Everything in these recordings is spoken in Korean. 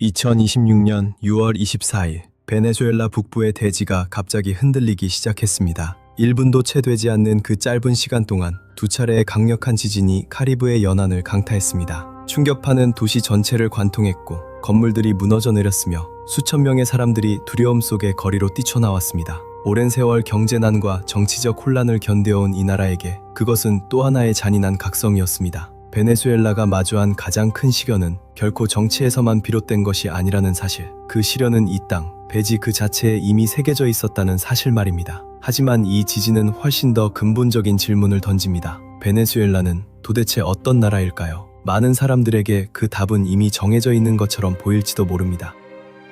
2026년 6월 24일 베네수엘라 북부의 대지가 갑자기 흔들리기 시작했습니다. 1분도 채 되지 않는 그 짧은 시간 동안 두 차례의 강력한 지진이 카리브해 연안을 강타했습니다. 충격파는 도시 전체를 관통했고 건물들이 무너져 내렸으며 수천 명의 사람들이 두려움 속에 거리로 뛰쳐나왔습니다. 오랜 세월 경제난과 정치적 혼란을 견뎌온 이 나라에게 그것은 또 하나의 잔인한 각성이었습니다. 베네수엘라가 마주한 가장 큰 시련은 결코 정치에서만 비롯된 것이 아니라는 사실, 그 시련은 이 땅, 배지 그 자체에 이미 새겨져 있었다는 사실 말입니다. 하지만 이 지진은 훨씬 더 근본적인 질문을 던집니다. 베네수엘라는 도대체 어떤 나라일까요? 많은 사람들에게 그 답은 이미 정해져 있는 것처럼 보일지도 모릅니다.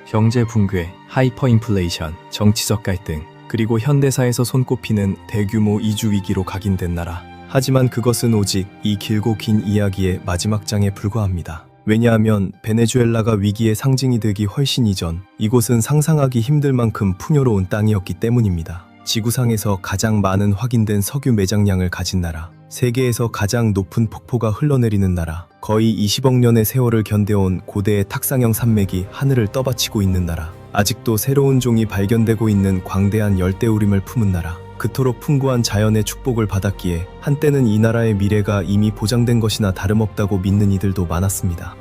경제 붕괴, 하이퍼 인플레이션, 정치적 갈등, 그리고 현대사에서 손꼽히는 대규모 이주 위기로 각인된 나라. 하지만 그것은 오직 이 길고 긴 이야기의 마지막 장에 불과합니다. 왜냐하면 베네수엘라가 위기의 상징이 되기 훨씬 이전 이곳은 상상하기 힘들 만큼 풍요로운 땅이었기 때문입니다. 지구상에서 가장 많은 확인된 석유 매장량을 가진 나라, 세계에서 가장 높은 폭포가 흘러내리는 나라, 거의 20억 년의 세월을 견뎌온 고대의 탁상형 산맥이 하늘을 떠받치고 있는 나라, 아직도 새로운 종이 발견되고 있는 광대한 열대우림을 품은 나라, 그토록 풍부한 자연의 축복을 받았기에 한때는 이 나라의 미래가 이미 보장된 것이나 다름없다고 믿는 이들도 많았습니다.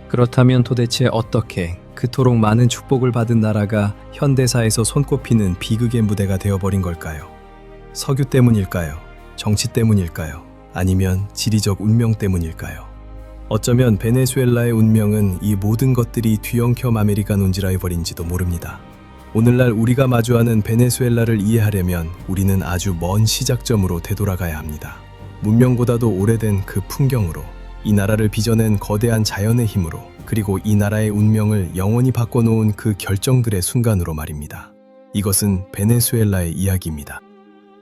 그렇다면 도대체 어떻게 그토록 많은 축복을 받은 나라가 현대사에서 손꼽히는 비극의 무대가 되어버린 걸까요? 석유 때문일까요? 정치 때문일까요? 아니면 지리적 운명 때문일까요? 어쩌면 베네수엘라의 운명은 이 모든 것들이 뒤엉켜 아메리카논지라 해버린지도 모릅니다. 오늘날 우리가 마주하는 베네수엘라를 이해하려면 우리는 아주 먼 시작점으로 되돌아가야 합니다. 문명보다도 오래된 그 풍경으로, 이 나라를 빚어낸 거대한 자연의 힘으로, 그리고 이 나라의 운명을 영원히 바꿔놓은 그 결정들의 순간으로 말입니다. 이것은 베네수엘라의 이야기입니다.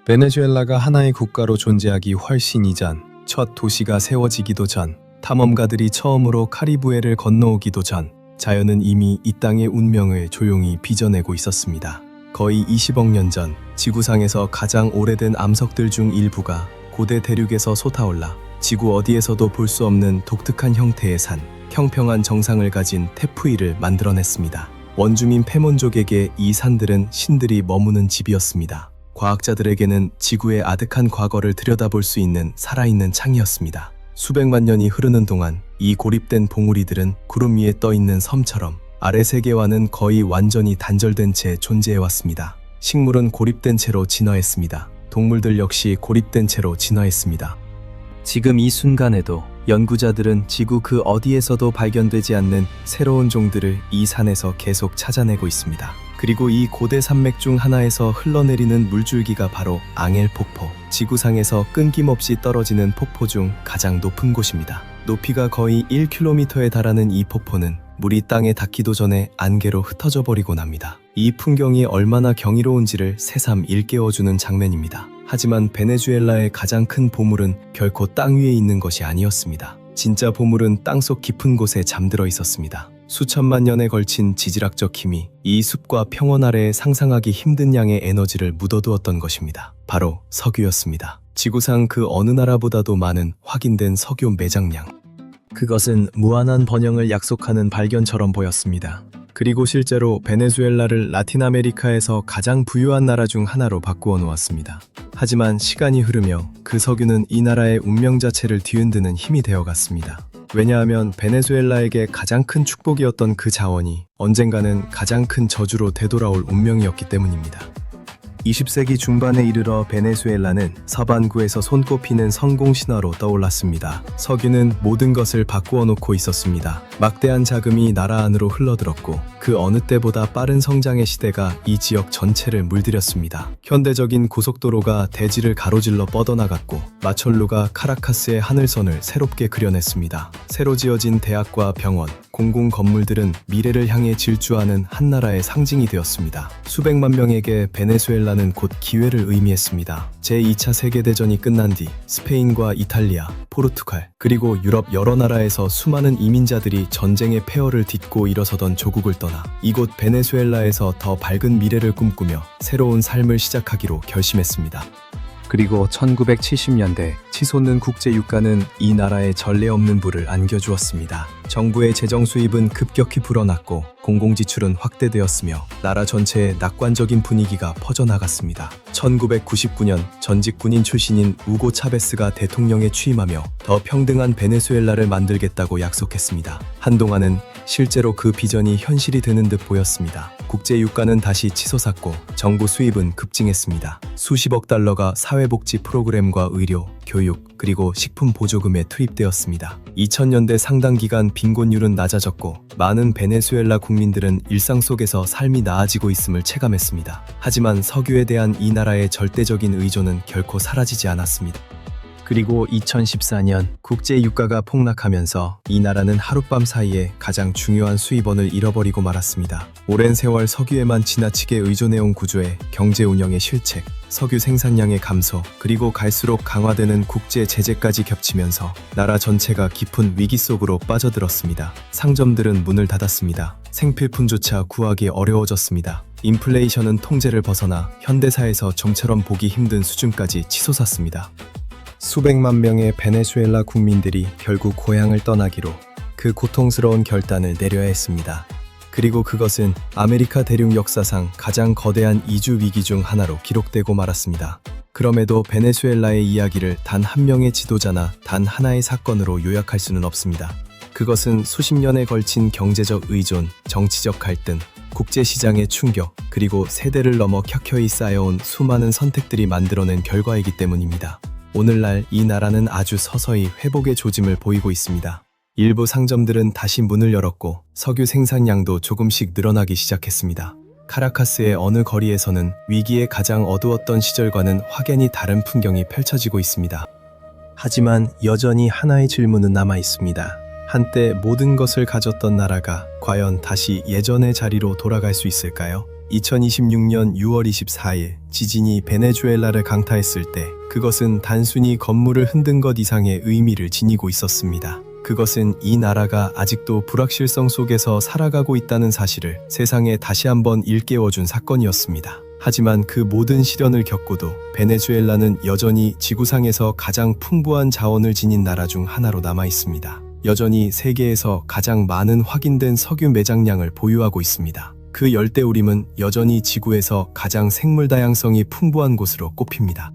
베네수엘라가 하나의 국가로 존재하기 훨씬 이전, 첫 도시가 세워지기도 전, 탐험가들이 처음으로 카리브해를 건너오기도 전, 자연은 이미 이 땅의 운명을 조용히 빚어내고 있었습니다. 거의 20억 년 전, 지구상에서 가장 오래된 암석들 중 일부가 고대 대륙에서 솟아올라 지구 어디에서도 볼 수 없는 독특한 형태의 산, 평평한 정상을 가진 테푸이를 만들어냈습니다. 원주민 페몬족에게 이 산들은 신들이 머무는 집이었습니다. 과학자들에게는 지구의 아득한 과거를 들여다볼 수 있는 살아있는 창이었습니다. 수백만 년이 흐르는 동안 이 고립된 봉우리들은 구름 위에 떠있는 섬처럼 아래 세계와는 거의 완전히 단절된 채 존재해왔습니다. 식물은 고립된 채로 진화했습니다. 동물들 역시 고립된 채로 진화했습니다. 지금 이 순간에도 연구자들은 지구 그 어디에서도 발견되지 않는 새로운 종들을 이 산에서 계속 찾아내고 있습니다. 그리고 이 고대 산맥 중 하나에서 흘러내리는 물줄기가 바로 앙헬 폭포, 지구상에서 끊김없이 떨어지는 폭포 중 가장 높은 곳입니다. 높이가 거의 1km에 달하는 이 폭포는 물이 땅에 닿기도 전에 안개로 흩어져 버리곤 합니다. 이 풍경이 얼마나 경이로운지를 새삼 일깨워주는 장면입니다. 하지만 베네수엘라의 가장 큰 보물은 결코 땅 위에 있는 것이 아니었습니다. 진짜 보물은 땅속 깊은 곳에 잠들어 있었습니다. 수천만 년에 걸친 지질학적 힘이 이 숲과 평원 아래에 상상하기 힘든 양의 에너지를 묻어두었던 것입니다. 바로 석유였습니다. 지구상 그 어느 나라보다도 많은 확인된 석유 매장량. 그것은 무한한 번영을 약속하는 발견처럼 보였습니다. 그리고 실제로 베네수엘라를 라틴 아메리카에서 가장 부유한 나라 중 하나로 바꾸어 놓았습니다. 하지만 시간이 흐르며 그 석유는 이 나라의 운명 자체를 뒤흔드는 힘이 되어갔습니다. 왜냐하면 베네수엘라에게 가장 큰 축복이었던 그 자원이 언젠가는 가장 큰 저주로 되돌아올 운명이었기 때문입니다. 20세기 중반에 이르러 베네수엘라는 서반구에서 손꼽히는 성공 신화로 떠올랐습니다. 석유는 모든 것을 바꾸어 놓고 있었습니다. 막대한 자금이 나라 안으로 흘러들었고 그 어느 때보다 빠른 성장의 시대가 이 지역 전체를 물들였습니다. 현대적인 고속도로가 대지를 가로질러 뻗어나갔고 마철루가 카라카스의 하늘선을 새롭게 그려냈습니다. 새로 지어진 대학과 병원, 공공 건물들은 미래를 향해 질주하는 한 나라의 상징이 되었습니다. 수백만 명에게 베네수엘라는 곧 기회를 의미했습니다. 제2차 세계대전이 끝난 뒤 스페인과 이탈리아, 포르투갈, 그리고 유럽 여러 나라에서 수많은 이민자들이 전쟁의 폐허를 딛고 일어서던 조국을 떠나 이곳 베네수엘라에서 더 밝은 미래를 꿈꾸며 새로운 삶을 시작하기로 결심했습니다. 그리고 1970년대 치솟는 국제 유가는 이 나라에 전례 없는 불을 안겨주었습니다. 정부의 재정 수입은 급격히 불어났고 공공지출은 확대되었으며 나라 전체에 낙관적인 분위기가 퍼져나갔습니다. 1999년 전직 군인 출신인 우고 차베스가 대통령에 취임하며 더 평등한 베네수엘라를 만들겠다고 약속했습니다. 한동안은 실제로 그 비전이 현실이 되는 듯 보였습니다. 국제 유가는 다시 치솟았고 정부 수입은 급증했습니다. 수십억 달러가 사회복지 프로그램과 의료, 교육, 그리고 식품 보조금에 투입되었습니다. 2000년대 상당 기간 빈곤율은 낮아졌고 많은 베네수엘라 국민들은 일상 속에서 삶이 나아지고 있음을 체감했습니다. 하지만 석유에 대한 이 나라의 절대적인 의존은 결코 사라지지 않았습니다. 그리고 2014년 국제 유가가 폭락하면서 이 나라는 하룻밤 사이에 가장 중요한 수입원을 잃어버리고 말았습니다. 오랜 세월 석유에만 지나치게 의존해온 구조의 경제 운영의 실책, 석유 생산량의 감소, 그리고 갈수록 강화되는 국제 제재까지 겹치면서 나라 전체가 깊은 위기 속으로 빠져들었습니다. 상점들은 문을 닫았습니다. 생필품조차 구하기 어려워졌습니다. 인플레이션은 통제를 벗어나 현대사에서 좀처럼 보기 힘든 수준까지 치솟았습니다. 수백만 명의 베네수엘라 국민들이 결국 고향을 떠나기로 그 고통스러운 결단을 내려야 했습니다. 그리고 그것은 아메리카 대륙 역사상 가장 거대한 이주 위기 중 하나로 기록되고 말았습니다. 그럼에도 베네수엘라의 이야기를 단 한 명의 지도자나 단 하나의 사건으로 요약할 수는 없습니다. 그것은 수십 년에 걸친 경제적 의존, 정치적 갈등, 국제시장의 충격, 그리고 세대를 넘어 켜켜이 쌓여온 수많은 선택들이 만들어낸 결과이기 때문입니다. 오늘날 이 나라는 아주 서서히 회복의 조짐을 보이고 있습니다. 일부 상점들은 다시 문을 열었고 석유 생산량도 조금씩 늘어나기 시작했습니다. 카라카스의 어느 거리에서는 위기의 가장 어두웠던 시절과는 확연히 다른 풍경이 펼쳐지고 있습니다. 하지만 여전히 하나의 질문은 남아 있습니다. 한때 모든 것을 가졌던 나라가 과연 다시 예전의 자리로 돌아갈 수 있을까요? 2026년 6월 24일 지진이 베네수엘라를 강타했을 때 그것은 단순히 건물을 흔든 것 이상의 의미를 지니고 있었습니다. 그것은 이 나라가 아직도 불확실성 속에서 살아가고 있다는 사실을 세상에 다시 한번 일깨워준 사건이었습니다. 하지만 그 모든 시련을 겪고도 베네수엘라는 여전히 지구상에서 가장 풍부한 자원을 지닌 나라 중 하나로 남아 있습니다. 여전히 세계에서 가장 많은 확인된 석유 매장량을 보유하고 있습니다. 그 열대우림은 여전히 지구에서 가장 생물 다양성이 풍부한 곳으로 꼽힙니다.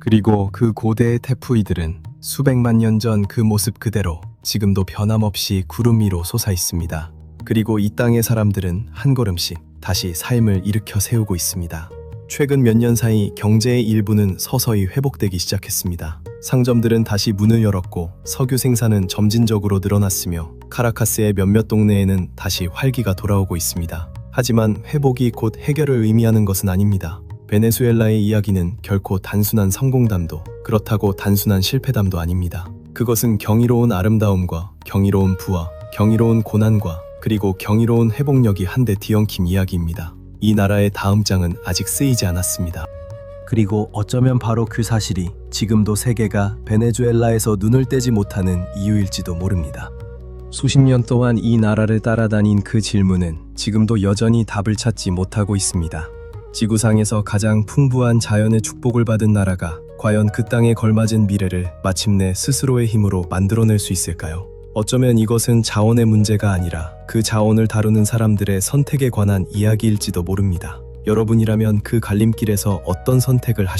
그리고 그 고대의 태푸이들은 수백만 년 전 그 모습 그대로 지금도 변함없이 구름 위로 솟아 있습니다. 그리고 이 땅의 사람들은 한 걸음씩 다시 삶을 일으켜 세우고 있습니다. 최근 몇 년 사이 경제의 일부는 서서히 회복되기 시작했습니다. 상점들은 다시 문을 열었고 석유 생산은 점진적으로 늘어났으며 카라카스의 몇몇 동네에는 다시 활기가 돌아오고 있습니다. 하지만 회복이 곧 해결을 의미하는 것은 아닙니다. 베네수엘라의 이야기는 결코 단순한 성공담도 그렇다고 단순한 실패담도 아닙니다. 그것은 경이로운 아름다움과 경이로운 부와 경이로운 고난과 그리고 경이로운 회복력이 한데 뒤엉킨 이야기입니다. 이 나라의 다음 장은 아직 쓰이지 않았습니다. 그리고 어쩌면 바로 그 사실이 지금도 세계가 베네수엘라에서 눈을 떼지 못하는 이유일지도 모릅니다. 수십 년 동안 이 나라를 따라다닌 그 질문은 지금도 여전히 답을 찾지 못하고 있습니다. 지구상에서 가장 풍부한 자연의 축복을 받은 나라가 과연 그 땅에 걸맞은 미래를 마침내 스스로의 힘으로 만들어낼 수 있을까요? 어쩌면 이것은 자원의 문제가 아니라 그 자원을 다루는 사람들의 선택에 관한 이야기일지도 모릅니다. 여러분이라면 그 갈림길에서 어떤 선택을 하실